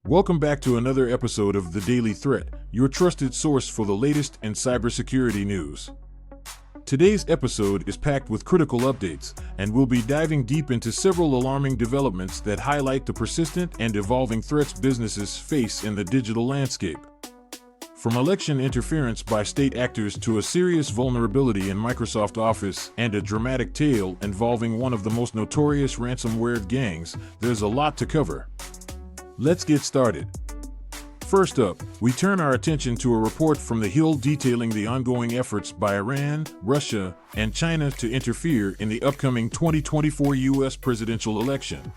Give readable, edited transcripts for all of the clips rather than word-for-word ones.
Welcome back to another episode of The Daily Threat, your trusted source for the latest in cybersecurity news. Today's episode is packed with critical updates, and we'll be diving deep into several alarming developments that highlight the persistent and evolving threats businesses face in the digital landscape. From election interference by state actors to a serious vulnerability in Microsoft Office and a dramatic tale involving one of the most notorious ransomware gangs, there's a lot to cover. Let's get started. First up, we turn our attention to a report from The Hill detailing the ongoing efforts by Iran, Russia, and China to interfere in the upcoming 2024 U.S. presidential election.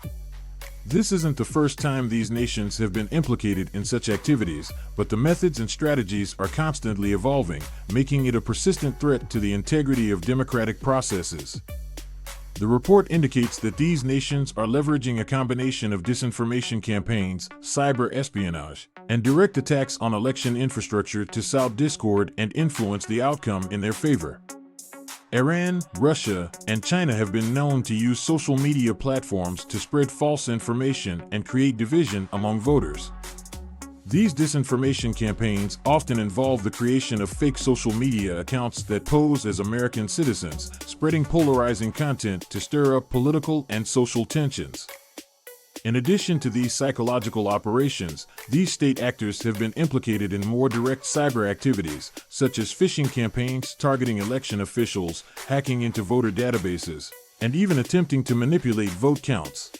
This isn't the first time these nations have been implicated in such activities, but the methods and strategies are constantly evolving, making it a persistent threat to the integrity of democratic processes. The report indicates that these nations are leveraging a combination of disinformation campaigns, cyber espionage, and direct attacks on election infrastructure to sow discord and influence the outcome in their favor. Iran, Russia, and China have been known to use social media platforms to spread false information and create division among voters. These disinformation campaigns often involve the creation of fake social media accounts that pose as American citizens, spreading polarizing content to stir up political and social tensions. In addition to these psychological operations, these state actors have been implicated in more direct cyber activities, such as phishing campaigns targeting election officials, hacking into voter databases, and even attempting to manipulate vote counts.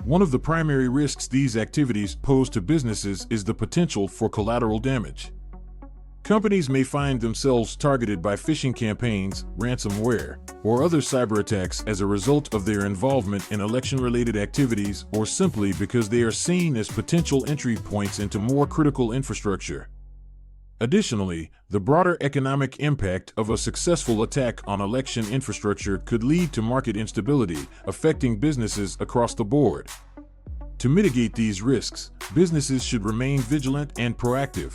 One of the primary risks these activities pose to businesses is the potential for collateral damage. Companies may find themselves targeted by phishing campaigns, ransomware, or other cyber attacks as a result of their involvement in election-related activities or simply because they are seen as potential entry points into more critical infrastructure. Additionally, the broader economic impact of a successful attack on election infrastructure could lead to market instability, affecting businesses across the board. To mitigate these risks, businesses should remain vigilant and proactive.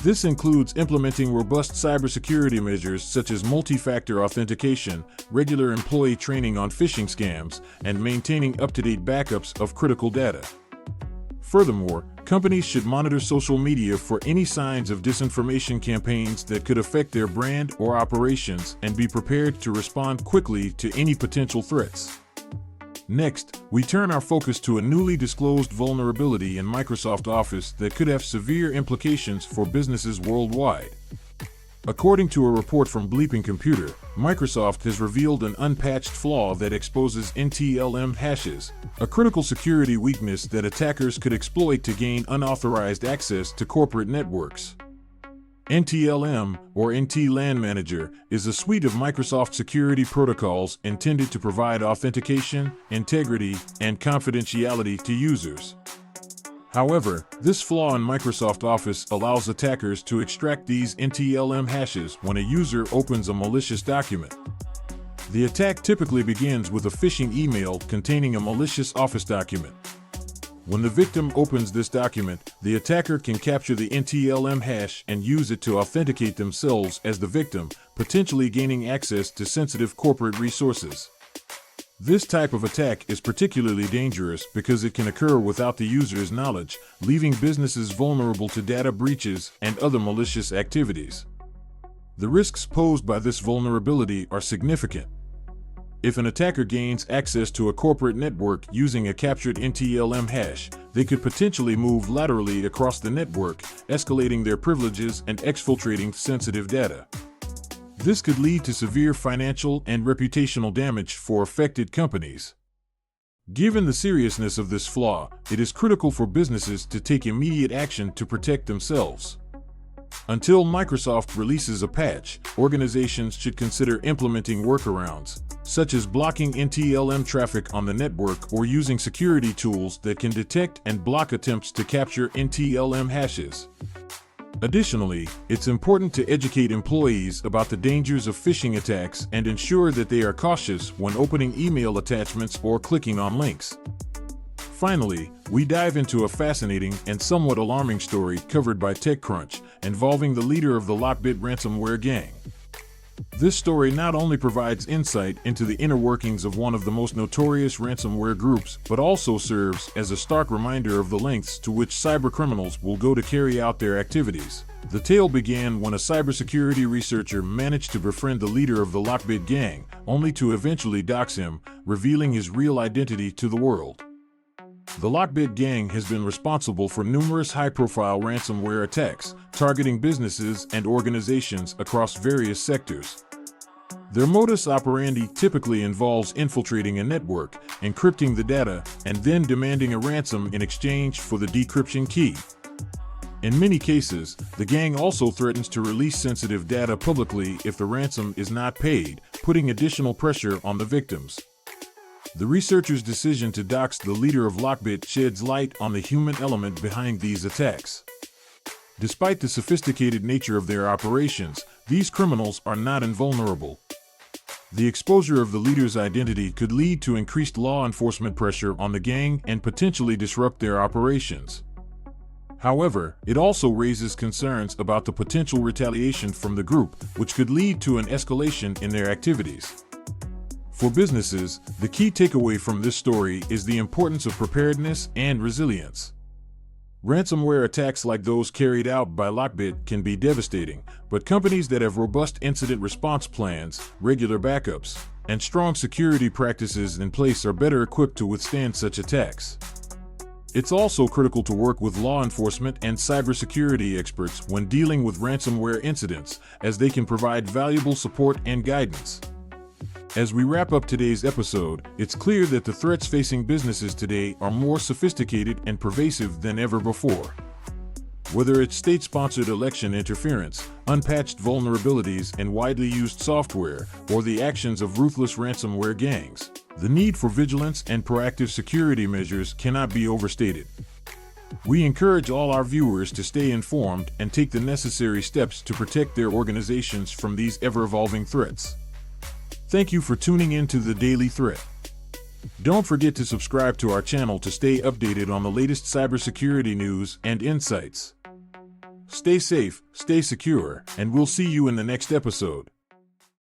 This includes implementing robust cybersecurity measures such as multi-factor authentication, regular employee training on phishing scams, and maintaining up-to-date backups of critical data. Furthermore, companies should monitor social media for any signs of disinformation campaigns that could affect their brand or operations and be prepared to respond quickly to any potential threats. Next, we turn our focus to a newly disclosed vulnerability in Microsoft Office that could have severe implications for businesses worldwide. According to a report from Bleeping Computer, Microsoft has revealed an unpatched flaw that exposes NTLM hashes, a critical security weakness that attackers could exploit to gain unauthorized access to corporate networks. NTLM, or NTLM Manager, is a suite of Microsoft security protocols intended to provide authentication, integrity, and confidentiality to users. However, this flaw in Microsoft Office allows attackers to extract these NTLM hashes when a user opens a malicious document. The attack typically begins with a phishing email containing a malicious Office document. When the victim opens this document, the attacker can capture the NTLM hash and use it to authenticate themselves as the victim, potentially gaining access to sensitive corporate resources. This type of attack is particularly dangerous because it can occur without the user's knowledge, leaving businesses vulnerable to data breaches and other malicious activities. The risks posed by this vulnerability are significant. If an attacker gains access to a corporate network using a captured NTLM hash, they could potentially move laterally across the network, escalating their privileges and exfiltrating sensitive data. This could lead to severe financial and reputational damage for affected companies. Given the seriousness of this flaw, it is critical for businesses to take immediate action to protect themselves. Until Microsoft releases a patch, organizations should consider implementing workarounds, such as blocking NTLM traffic on the network or using security tools that can detect and block attempts to capture NTLM hashes. Additionally, it's important to educate employees about the dangers of phishing attacks and ensure that they are cautious when opening email attachments or clicking on links. Finally, we dive into a fascinating and somewhat alarming story covered by TechCrunch involving the leader of the LockBit Ransomware gang. This story not only provides insight into the inner workings of one of the most notorious ransomware groups, but also serves as a stark reminder of the lengths to which cybercriminals will go to carry out their activities. The tale began when a cybersecurity researcher managed to befriend the leader of the LockBit gang, only to eventually dox him, revealing his real identity to the world. The LockBit gang has been responsible for numerous high-profile ransomware attacks, targeting businesses and organizations across various sectors. Their modus operandi typically involves infiltrating a network, encrypting the data, and then demanding a ransom in exchange for the decryption key. In many cases, the gang also threatens to release sensitive data publicly if the ransom is not paid, putting additional pressure on the victims. The researcher's decision to dox the leader of LockBit sheds light on the human element behind these attacks. Despite the sophisticated nature of their operations, these criminals are not invulnerable. The exposure of the leader's identity could lead to increased law enforcement pressure on the gang and potentially disrupt their operations. However, it also raises concerns about the potential retaliation from the group, which could lead to an escalation in their activities. For businesses, the key takeaway from this story is the importance of preparedness and resilience. Ransomware attacks like those carried out by LockBit can be devastating, but companies that have robust incident response plans, regular backups, and strong security practices in place are better equipped to withstand such attacks. It's also critical to work with law enforcement and cybersecurity experts when dealing with ransomware incidents, as they can provide valuable support and guidance. As we wrap up today's episode, it's clear that the threats facing businesses today are more sophisticated and pervasive than ever before. Whether it's state-sponsored election interference, unpatched vulnerabilities in widely used software, or the actions of ruthless ransomware gangs, the need for vigilance and proactive security measures cannot be overstated. We encourage all our viewers to stay informed and take the necessary steps to protect their organizations from these ever-evolving threats. Thank you for tuning in to The Daily Threat. Don't forget to subscribe to our channel to stay updated on the latest cybersecurity news and insights. Stay safe, stay secure, and we'll see you in the next episode.